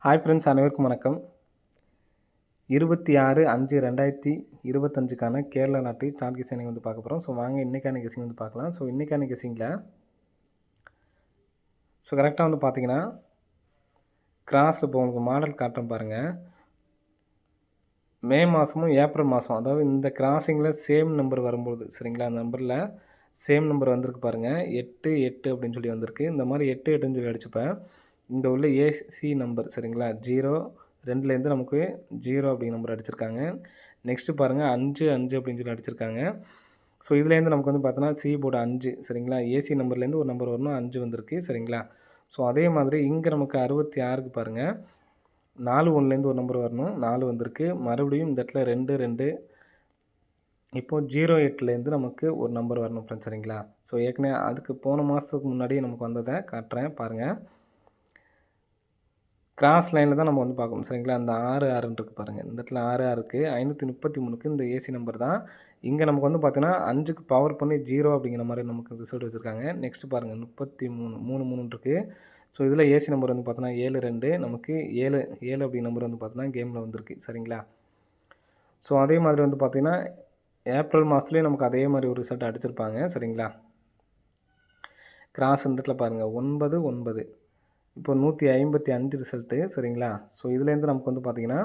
Hi friends, அனைவருக்கும் வணக்கம். 26/5/2025க்கான கேரளா நாட்டு சார்ட் கெஸிங் வந்து பார்க்க போகிறோம். வாங்க இன்றைக்கான கெஸிங் வந்து பார்க்கலாம். இன்றைக்கான கெஸிங்கில் கரெக்டாக வந்து பார்த்தீங்கன்னா கிராஸ் இப்போ உங்களுக்கு மாடல் காட்டுறேன் பாருங்கள். மே மாதமும் ஏப்ரல் மாதம், அதாவது இந்த கிராசிங்கில் சேம் நம்பர் வரும்போது சரிங்களா, அந்த நம்பரில் சேம் நம்பர் வந்திருக்கு பாருங்கள். 8 8 அப்படின்னு சொல்லி வந்திருக்கு. இந்த மாதிரி 8 8ன்னு சொல்லி அடிச்சுப்பேன். இங்கே உள்ள ஏசி நம்பர் சரிங்களா, 0 2லேருந்து நமக்கு 0 அப்படிங்கிற நம்பர் அடிச்சிருக்காங்க. நெக்ஸ்ட்டு பாருங்கள் 5 5 அப்படின்னு சொல்லி அடிச்சிருக்காங்க. இதுலேருந்து நமக்கு வந்து பார்த்தோன்னா சி போர்டு 5 சரிங்களா, ஏசி நம்பர்லேருந்து ஒரு நம்பர் வரணும், 5 வந்திருக்கு சரிங்களா. அதே மாதிரி இங்கே நமக்கு 66க்கு பாருங்கள் 4 1லேருந்து ஒரு நம்பர் வரணும், 4 வந்திருக்கு. மறுபடியும் இந்த இடத்துல 2 2 இப்போது 08லேருந்து நமக்கு ஒரு நம்பர் வரணும் ஃப்ரெண்ட்ஸ் சரிங்களா. ஏற்கனவே அதுக்கு போன மாதத்துக்கு முன்னாடியே நமக்கு வந்ததை காட்டுறேன் பாருங்கள். கிராஸ் லைனில் தான் நம்ம வந்து பார்க்கணும் சரிங்களா. அந்த 6 6ன்னு இருக்குது பாருங்கள். இந்த இடத்துல 6 6க்கு 533க்கு இந்த ஏசி நம்பர் தான். இங்கே நமக்கு வந்து பார்த்தீங்கன்னா 5க்கு பவர் பண்ணி 0 அப்படிங்கிற மாதிரி நமக்கு ரிசல்ட் வச்சுருக்காங்க. நெக்ஸ்ட்டு பாருங்கள் 33 3 3 இருக்குது. இதில் ஏசி நம்பர் வந்து பார்த்தோன்னா 7 2 நமக்கு 7 7 அப்படிங்கிற நம்பர் வந்து பார்த்தோன்னா கேமில் வந்திருக்கு சரிங்களா. அதே மாதிரி வந்து பார்த்திங்கன்னா ஏப்ரல் மாதத்துலேயே நமக்கு அதே மாதிரி ஒரு ரிசல்ட் அடிச்சிருப்பாங்க சரிங்களா. கிராஸ் இந்த இடத்துல பாருங்கள் 9 9 இப்போ 155 ரிசல்ட்டு சரிங்களா. இதுலேருந்து நமக்கு வந்து பார்த்திங்கன்னா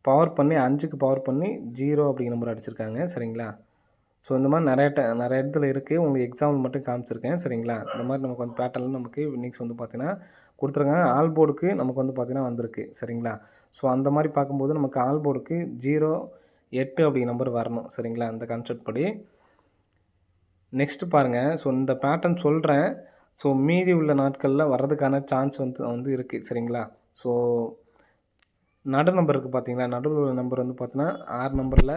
பவர் பண்ணி 5க்கு பவர் பண்ணி 0 அப்படிங்கிற நம்பர் அடிச்சிருக்காங்க சரிங்களா. இந்த மாதிரி நிறைய இடத்துல இருக்குது. உங்களுக்கு எக்ஸாம்பிள் மட்டும் காமிச்சிருக்கேன் சரிங்களா. இந்த மாதிரி நமக்கு வந்து பேட்டர்னில் நமக்கு வின்னிங்ஸ் வந்து பார்த்திங்கன்னா கொடுத்துருக்காங்க. ஆல் போர்டுக்கு நமக்கு வந்து பார்த்திங்கன்னா வந்திருக்கு சரிங்களா. அந்த மாதிரி பார்க்கும்போது நமக்கு ஆல் போர்டுக்கு 0 8 அப்படிங்கிற நம்பர் வரணும் சரிங்களா, அந்த கான்செப்ட் படி. நெக்ஸ்ட்டு பாருங்கள். இந்த பேட்டர்ன் சொல்கிறேன். மீதி உள்ள நாட்களில் வர்றதுக்கான சான்ஸ் வந்து இருக்குது சரிங்களா. நடு நம்பர் இருக்குது பார்த்தீங்களா, நடுவில் உள்ள நம்பர் வந்து பார்த்தீங்கன்னா 6 நம்பரில்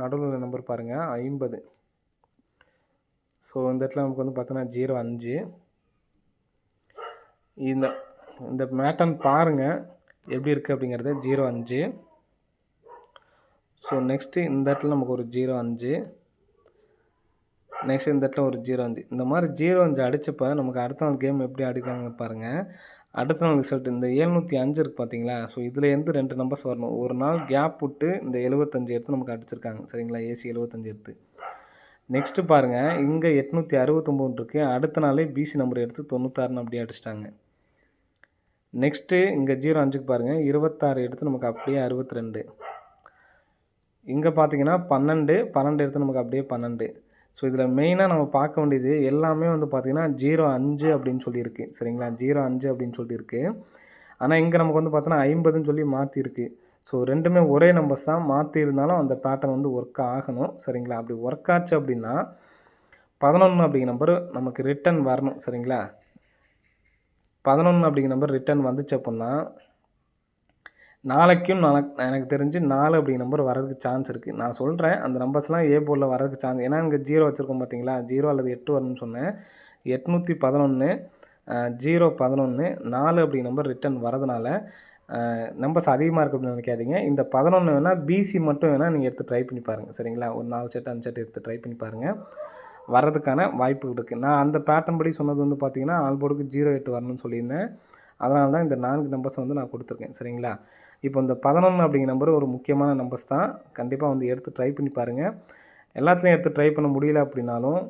நடுவில் உள்ள நம்பர் பாருங்கள் 50. இந்த இடத்துல நமக்கு வந்து பார்த்தீங்கன்னா 05. இந்த பேட்டர்ன் பாருங்கள் எப்படி இருக்குது அப்படிங்கிறது. 05. நெக்ஸ்ட்டு இந்த இடத்துல நமக்கு ஒரு 05. நெக்ஸ்ட் இந்த இடத்துல ஒரு 05. இந்த மாதிரி 05 அடித்தப்போ நமக்கு அடுத்த நாள் கேம் எப்படி அடிக்கிறாங்க பாருங்கள். அடுத்த நாள் ரிசல்ட் இந்த 705 இருக்குது பார்த்தீங்களா. இதுலேருந்து 2 நம்பர்ஸ் வரணும். ஒரு நாள் கேப் விட்டு இந்த 75 எடுத்து நமக்கு அடிச்சிருக்காங்க சரிங்களா, ஏசி 75 எடுத்து. நெக்ஸ்ட்டு பாருங்கள் இங்கே 869 இருக்குது. அடுத்த நாளே பிசி நம்பர் எடுத்து 96ன்னு அப்படியே அடிச்சிட்டாங்க. நெக்ஸ்ட்டு இங்கே 05க்கு பாருங்கள் 26 எடுத்து நமக்கு அப்படியே 62. இங்கே பார்த்தீங்கன்னா 12 12 எடுத்து நமக்கு அப்படியே 12. இதில் மெயினாக நம்ம பார்க்க வேண்டியது எல்லாமே வந்து பார்த்திங்கன்னா 05 அப்படின்னு சொல்லியிருக்கு சரிங்களா, 05 அப்படின்னு சொல்லியிருக்கு. ஆனால் இங்கே நமக்கு வந்து பார்த்தோன்னா 50ன்னு சொல்லி மாற்றிருக்கு. ரெண்டுமே ஒரே நம்பர்ஸ் தான், மாற்றி இருந்தாலும் அந்த பேட்டர்ன் வந்து ஒர்க் ஆகணும் சரிங்களா. அப்படி ஒர்க் ஆச்சு அப்படின்னா 11 அப்படிங்கிற நம்பர் நமக்கு ரிட்டன் வரணும் சரிங்களா. 11 அப்படிங்கிற நம்பர் ரிட்டன் வந்துச்சு அப்படின்னா நாளைக்கும் எனக்கு தெரிஞ்சு 4 அப்படிங்கிற நம்பர் வரதுக்கு சான்ஸ் இருக்குது. நான் சொல்கிறேன் அந்த நம்பர்ஸ்லாம் ஏ போர்டில் வரதுக்கு சான்ஸ். ஏன்னா இங்கே 0 வச்சுருக்கோம் பார்த்தீங்களா, 0 அல்லது 8 வரணும்னு சொன்னேன். 811 0 11 4 அப்படிங்கிற நம்பர் ரிட்டன் வரதுனால நம்பர்ஸ் அதிகமாக இருக்குது அப்படின்னு நினைக்காதீங்க. இந்த 11 வேணால் பிசி மட்டும் வேணால் நீங்கள் எடுத்து ட்ரை பண்ணி பாருங்கள் சரிங்களா. ஒரு 4 செட் 5 செட் எடுத்து ட்ரை பண்ணி பாருங்கள், வர்றதுக்கான வாய்ப்பு இருக்குது. நான் அந்த பேட்டர்ன் படி சொன்னது வந்து பார்த்திங்கன்னா ஆல் போர்டுக்கு 0 8 வரணும்னு சொல்லியிருந்தேன். அதனால தான் இந்த 4 நம்பர்ஸ் வந்து நான் கொடுத்துருக்கேன் சரிங்களா. இப்போ இந்த 11 அப்படிங்கிற நம்பர் ஒரு முக்கியமான நம்பர்ஸ் தான். கண்டிப்பாக வந்து எடுத்து ட்ரை பண்ணி பாருங்கள். எல்லாத்துலேயும் எடுத்து ட்ரை பண்ண முடியல அப்படின்னாலும்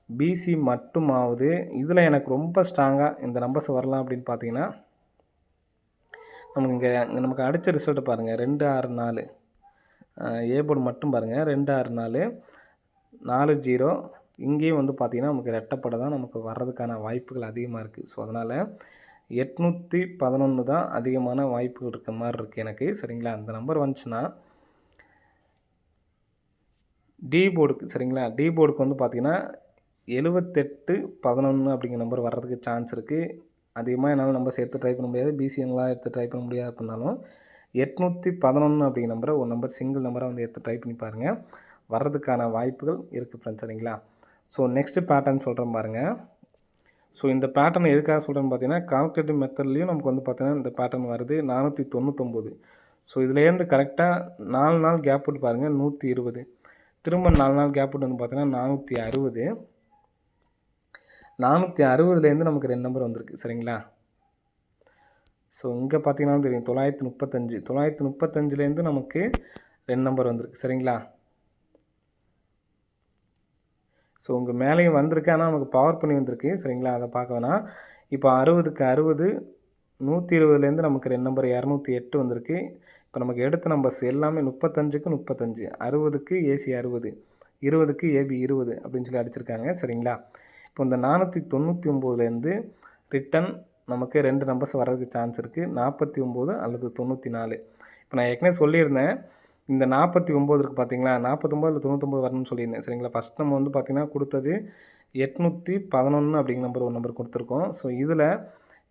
பிசி மட்டுமாவது இதில் எனக்கு ரொம்ப ஸ்ட்ராங்காக இந்த நம்பர்ஸ் வரலாம் அப்படின்னு பார்த்தீங்கன்னா நமக்கு இங்கே நமக்கு அடித்த ரிசல்ட்டை பாருங்கள். 2 6 4 ஏ போர்டு மட்டும் பாருங்கள். 2 6 4 4 0. இங்கேயும் வந்து பார்த்திங்கன்னா நமக்கு ரெட்டப்படை தான் நமக்கு வர்றதுக்கான வாய்ப்புகள் அதிகமாக இருக்குது. அதனால் 811 தான் அதிகமான வாய்ப்புகள் இருக்க மாதிரி இருக்குது எனக்கு சரிங்களா. அந்த நம்பர் வந்துச்சுன்னா டி போர்டுக்கு சரிங்களா, டி போர்டுக்கு வந்து பார்த்திங்கன்னா 78 11 அப்படிங்கிற நம்பர் வர்றதுக்கு சான்ஸ் இருக்குது. அதிகமாக என்னால் நம்பர்ஸ் எடுத்து ட்ரை பண்ண முடியாது, பிசி என்னால் எடுத்து ட்ரை பண்ண முடியாது அப்படின்னாலும் 811 அப்படிங்கிற நம்பரை ஒரு நம்பர் சிங்கிள் நம்பரை வந்து எடுத்து ட்ரை பண்ணி பாருங்கள், வர்றதுக்கான வாய்ப்புகள் இருக்குது ஃப்ரெண்ட்ஸ் சரிங்களா. நெக்ஸ்ட்டு பேட்டர்ன் சொல்கிறேன் பாருங்கள். இந்த பேட்டர்ன் எதுக்காக சொல்கிறேன்னு பார்த்தீங்கன்னா கால்குலேட்டிவ் மெத்தட்லேயும் நமக்கு வந்து பார்த்தீங்கன்னா இந்த பேட்டர்ன் வருது 499. இதுலேருந்து கரெக்டாக 4 நாள் கேப் விட்டு பாருங்கள் 120. திரும்ப 4 நாள் கேப் விட்டு வந்து பார்த்தீங்கன்னா 460. 460லேருந்து நமக்கு 2 நம்பர் வந்திருக்கு சரிங்களா. ஸோ இங்கே பார்த்தீங்கன்னா தெரியும் 935 935லேருந்து நமக்கு 2 நம்பர் வந்திருக்கு சரிங்களா. ஸோ உங்க மேலேயும் வந்திருக்கு, ஆனால் நமக்கு பவர் பண்ணி வந்திருக்கு சரிங்களா. அதை பார்க்க வேணாம். இப்போ 60க்கு 60 120லேருந்து நமக்கு 2 நம்பர் 208 வந்திருக்கு. இப்போ நமக்கு எடுத்த நம்பர்ஸ் எல்லாமே 35க்கு 35 60க்கு ஏசி 60 20க்கு ஏபி 20 அப்படின்னு சொல்லி அடிச்சிருக்காங்க சரிங்களா. இப்போ இந்த 499லேருந்து ரிட்டன் நமக்கு 2 நம்பர்ஸ் வர்றதுக்கு சான்ஸ் இருக்குது, 49 அல்லது 94. இப்போ நான் ஏற்கனவே சொல்லியிருந்தேன், இந்த 49 இருக்குது பார்த்தீங்களா, 49 இல்லை 99 வரணும்னு சொல்லியிருந்தேன் சரிங்களா. ஃபஸ்ட் நம்ம வந்து பார்த்திங்கன்னா கொடுத்தது 811 அப்படிங்கிற நம்பர் ஒரு நம்பர் கொடுத்துருக்கோம். ஸோ இதில்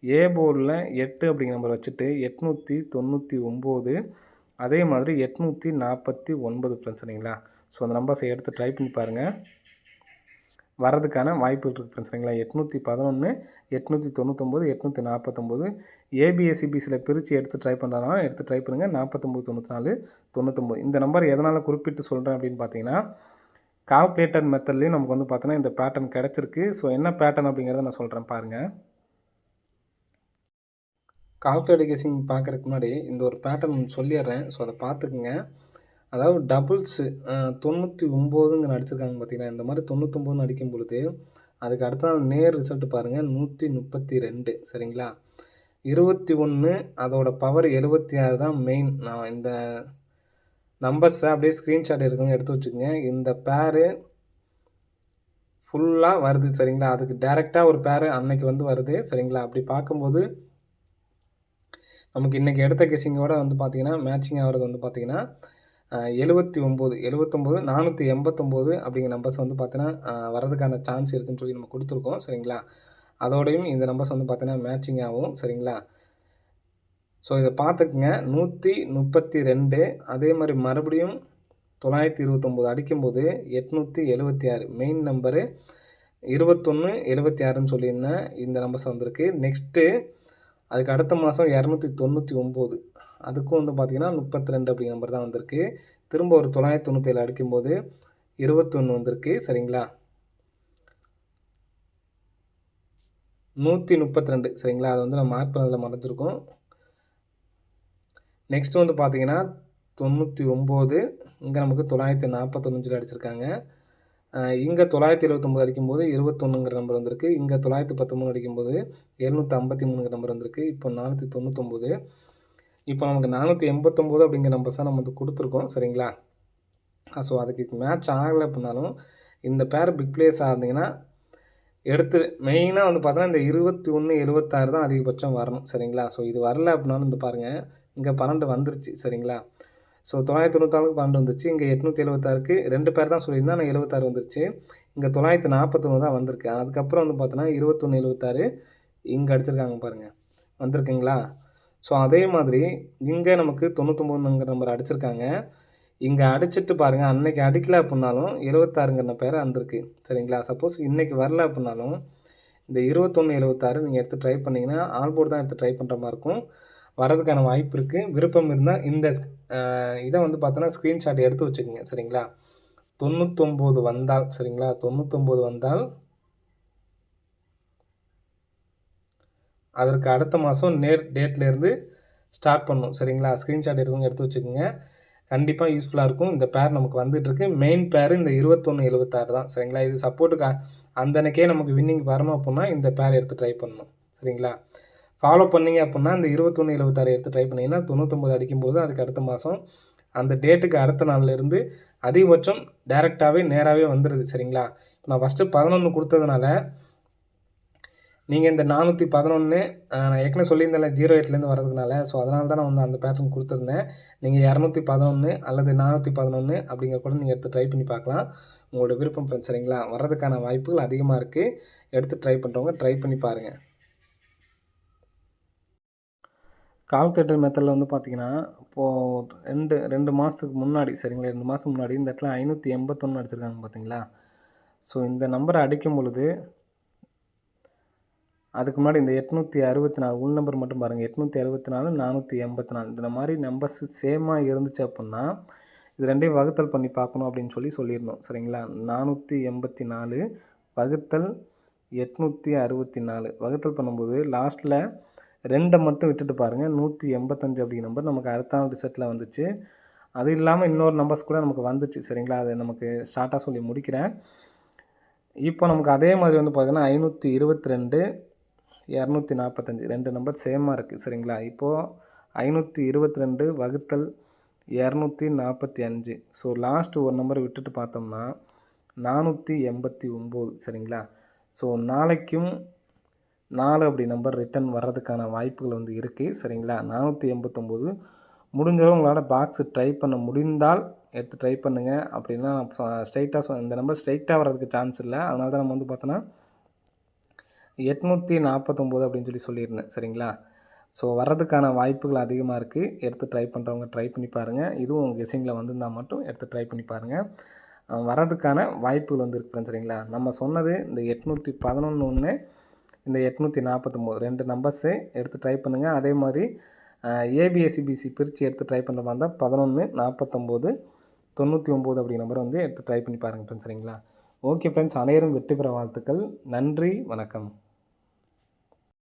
ஏ போர்டில் 8 அப்படிங்கிற நம்பர் வச்சுட்டு 899 அதே மாதிரி 849 ஃப்ரெண்ட்ஸ் சரிங்களா. ஸோ அந்த நம்பர்ஸை எடுத்து ட்ரை பண்ணி பாருங்கள், வரதுக்கான வாய்ப்பு இருக்குது ஃப்ரெண்ட்ஸ் சரிங்களா. 811 899 849 ஏபிஎஸ்சிபிசியில் பிரித்து எடுத்து ட்ரை பண்ணுறதுனால எடுத்து ட்ரை பண்ணுங்கள். 49 94 99 இந்த நம்பர் எதனால் குறிப்பிட்டு சொல்கிறேன் அப்படின்னு பார்த்தீங்கன்னா, கால்குலேட்டர் மெத்தட்லேயும் நமக்கு வந்து பார்த்தீங்கன்னா இந்த பேட்டர்ன் கிடச்சிருக்கு. ஸோ என்ன பேட்டர்ன் அப்படிங்கிறத நான் சொல்கிறேன் பாருங்கள். கால்குலேட்டர் கெஸிங் பார்க்குறதுக்கு முன்னாடி இந்த ஒரு பேட்டர்ன் சொல்லிடுறேன். ஸோ அதை பார்த்துக்குங்க. அதாவது டபுள்ஸு 99ங்க அடிச்சிருக்காங்க பார்த்தீங்கன்னா, இந்த மாதிரி 99ன்னு அடிக்கும் பொழுது அதுக்கு அடுத்த நாள் நேர் ரிசல்ட் பாருங்கள் 132 சரிங்களா. 21 அதோட பவர் 76 தான் மெயின். நான் இந்த நம்பர்ஸை அப்படியே ஸ்க்ரீன்ஷாட் எடுக்கணும், எடுத்து வச்சுக்கோங்க. இந்த பேரு ஃபுல்லாக வருது சரிங்களா. அதுக்கு டேரெக்டாக ஒரு பேரு அன்னைக்கு வந்து வருது சரிங்களா. அப்படி பார்க்கும்போது நமக்கு இன்றைக்கி எடுத்த கெஸிங்கோட வந்து பார்த்திங்கன்னா மேட்சிங் ஆகிறது வந்து பார்த்திங்கன்னா 79 489 அப்படிங்கிற நம்பர்ஸ் வந்து பார்த்தீங்கன்னா வரதுக்கான சான்ஸ் இருக்குதுன்னு சொல்லி நம்ம கொடுத்துருக்கோம் சரிங்களா. அதோடையும் இந்த நம்பர்ஸ் வந்து பார்த்தீங்கன்னா மேட்சிங் ஆகும் சரிங்களா. ஸோ இதை பார்த்துக்குங்க. 132 அதே மாதிரி மறுபடியும் 929 அடிக்கும்போது 876 மெயின் நம்பரு 21 76ன்னு சொல்லியிருந்தேன். இந்த நம்பர்ஸ் வந்திருக்கு. நெக்ஸ்ட்டு அதுக்கு அடுத்த மாதம் 299 அதுக்கும் வந்து பார்த்திங்கன்னா 32 அப்படிங்கிற நம்பர் தான் வந்திருக்கு. திரும்ப ஒரு 997 அடிக்கும்போது 21 வந்திருக்கு சரிங்களா. 132 சரிங்களா. அது வந்து நம்ம மார்க் பண்ணதில் மறைஞ்சிருக்கோம். நெக்ஸ்ட் வந்து பார்த்திங்கன்னா 99 இங்கே நமக்கு 945 அடிச்சிருக்காங்க. இங்கே 979 அடிக்கும்போது 21ங்கிற நம்பர் வந்திருக்கு. இங்கே 913 அடிக்கும்போது 753ங்கிற நம்பர் வந்திருக்கு. இப்போ 499 இப்போ நமக்கு 489 அப்படிங்கிற நம்பர்ஸ் தான் நம்ம வந்து கொடுத்துருக்கோம் சரிங்களா. ஸோ அதுக்கு மேட்ச் ஆகலை அப்படின்னாலும் இந்த பேர் பிக் பிளேயர்ஸாக இருந்தீங்கன்னா எடுத்து மெயினாக வந்து பார்த்தோன்னா இந்த 21 76 தான் அதிகபட்சம் வரணும் சரிங்களா. ஸோ இது வரல அப்படின்னாலும் இந்த பாருங்கள், இங்கே 12 வந்துருச்சு சரிங்களா. ஸோ 994க்கு 12 வந்துருச்சு. இங்கே 876க்கு 2 பேர் தான் சொல்லியிருந்தேன், ஆனால் 76 வந்துருச்சு. இங்கே 941 தான் வந்திருக்கு. அதுக்கப்புறம் வந்து பார்த்தோன்னா 21 76 இங்கே அடிச்சிருக்காங்க பாருங்கள், வந்திருக்குங்களா. ஸோ அதே மாதிரி இங்கே நமக்கு 99ங்கிற நம்பர் அடிச்சிருக்காங்க. இங்கே அடிச்சுட்டு பாருங்கள், அன்னைக்கு அடிக்கல அப்படின்னாலும் 76ங்கிற பேர் வந்திருக்கு சரிங்களா. சப்போஸ் இன்றைக்கி வரல அப்படின்னாலும் இந்த 21 76 நீங்கள் எடுத்து ட்ரை பண்ணிங்கன்னா ஆல் போர்டு தான் எடுத்து ட்ரை பண்ணுற மாதிரி இருக்கும். வரதுக்கான வாய்ப்பு இருக்குது. விருப்பம் இருந்தால் இந்த இதை வந்து பார்த்தோன்னா ஸ்க்ரீன்ஷாட் எடுத்து வச்சுக்கோங்க சரிங்களா. 99 வந்தால் சரிங்களா, 99 வந்தால் அதற்கு அடுத்த மாதம் நேர் டேட்லேருந்து ஸ்டார்ட் பண்ணணும் சரிங்களா. ஸ்க்ரீன்ஷாட் எடுக்கணும், எடுத்து வச்சுக்கோங்க. கண்டிப்பாக யூஸ்ஃபுல்லாக இருக்கும். இந்த பேர் நமக்கு வந்துட்டுருக்கு. மெயின் பேர் இந்த 21 76 தான் சரிங்களா. இது சப்போர்ட்டுக்கு அந்தன்னைக்கே நமக்கு வின்னிங் வரணும் அப்படின்னா இந்த பேர் எடுத்து ட்ரை பண்ணணும் சரிங்களா. ஃபாலோ பண்ணிங்க அப்படின்னா இந்த 21 76 எடுத்து ட்ரை பண்ணிங்கன்னா 99 அடிக்கும்போது அதுக்கு அடுத்த மாதம் அந்த டேட்டுக்கு அடுத்த நாள்லேருந்து அதிகபட்சம் டேரெக்டாகவே நேராகவே வந்துடுது சரிங்களா. நான் ஃபஸ்ட்டு 11 கொடுத்ததுனால நீங்கள் இந்த 411 நான் ஏற்கனவே சொல்லியிருந்தேன்ல 08லேருந்து வரதுனால, ஸோ அதனால தான் நான் வந்து அந்த பேட்டர்ன் கொடுத்துருந்தேன். நீங்கள் 211 அல்லது 411 அப்படிங்கிற கூட நீங்கள் எடுத்து ட்ரை பண்ணி பார்க்கலாம். உங்களோட விருப்பம் ஃப்ரெண்ட்ஸ் சரிங்களா. வர்றதுக்கான வாய்ப்புகள் அதிகமாக இருக்குது. எடுத்து ட்ரை பண்ணுறவங்க ட்ரை பண்ணி பாருங்கள். கால்குலேட்டர் மெத்தடில் வந்து பார்த்தீங்கன்னா, இப்போது 2 மாதத்துக்கு முன்னாடி சரிங்களா, 2 மாதத்துக்கு முன்னாடி இந்த இடத்துல 581 அடிச்சிருக்காங்க பார்த்தீங்களா. ஸோ இந்த நம்பரை அடிக்கும் பொழுது அதுக்கு முன்னாடி இந்த 864 உள் நம்பர் மட்டும் பாருங்கள், 864 484 இந்த மாதிரி நம்பர்ஸ் சேமாக இருந்துச்சு அப்படின்னா இது ரெண்டையும் வகுத்தல் பண்ணி பார்க்கணும் அப்படின்னு சொல்லியிருந்தோம் சரிங்களா. 484 வகுத்தல் 864 வகுத்தல் பண்ணும்போது லாஸ்ட்டில் 2 மட்டும் விட்டுட்டு பாருங்கள். 185 அப்படிங்கிற நம்பர் நமக்கு அடுத்த நாள் ரிசல்ட்டில் வந்துச்சு. அது இல்லாமல் இன்னொரு நம்பர்ஸ் கூட நமக்கு வந்துச்சு. சரிங்களா? அது நமக்கு ஷார்ட்டாக சொல்லி முடிக்கிறேன். இப்போ நமக்கு அதே மாதிரி வந்து பார்த்தீங்கன்னா 522, 245 2 நம்பர் சேமாக இருக்குது. சரிங்களா? இப்போது 522 வகுத்தல் 245. ஸோ லாஸ்ட் ஒரு நம்பர் விட்டுட்டு பார்த்தோம்னா 489. சரிங்களா? ஸோ நாளைக்கும் 4 அப்படி நம்பர் ரிட்டர்ன் வர்றதுக்கான வாய்ப்புகள் வந்து இருக்குது. சரிங்களா? 489 முடிஞ்சளவு உங்களால் பாக்ஸு ட்ரை பண்ண முடிந்தால் எடுத்து ட்ரை பண்ணுங்கள். அப்படின்னா ஸ்ட்ரைட்டாக இந்த நம்பர் ஸ்ட்ரைட்டாக வர்றதுக்கு சான்ஸ் இல்லை. அதனால தான் நம்ம வந்து பார்த்தோன்னா 849 அப்படின்னு சொல்லியிருந்தேன். சரிங்களா? ஸோ வர்றதுக்கான வாய்ப்புகள் அதிகமாக இருக்குது. எடுத்து ட்ரை பண்ணுறவங்க ட்ரை பண்ணி பாருங்கள். இதுவும் உங்கள் கெஸ்ஸிங்கில் வந்திருந்தால் மட்டும் எடுத்து ட்ரை பண்ணி பாருங்கள். வர்றதுக்கான வாய்ப்புகள் வந்து இருக்குது ஃப்ரெண்ட்ஸ். சரிங்களா? நம்ம சொன்னது இந்த 811 ஒன்று, இந்த 849 2 நம்பர்ஸு எடுத்து ட்ரை பண்ணுங்கள். அதே மாதிரி ஏபிஎஸ்சிபிசி பிரித்து எடுத்து ட்ரை பண்ணுற மாதிரி இருந்தால் 11, 49, 99 அப்படிங்கிற நம்பரை வந்து எடுத்து ட்ரை பண்ணி பாருங்கள் ஃப்ரெண்ட்ஸ். சரிங்களா? ஓகே ஃப்ரெண்ட்ஸ், அனைவரும் வெற்றி பெற வாழ்த்துக்கள். நன்றி, வணக்கம்.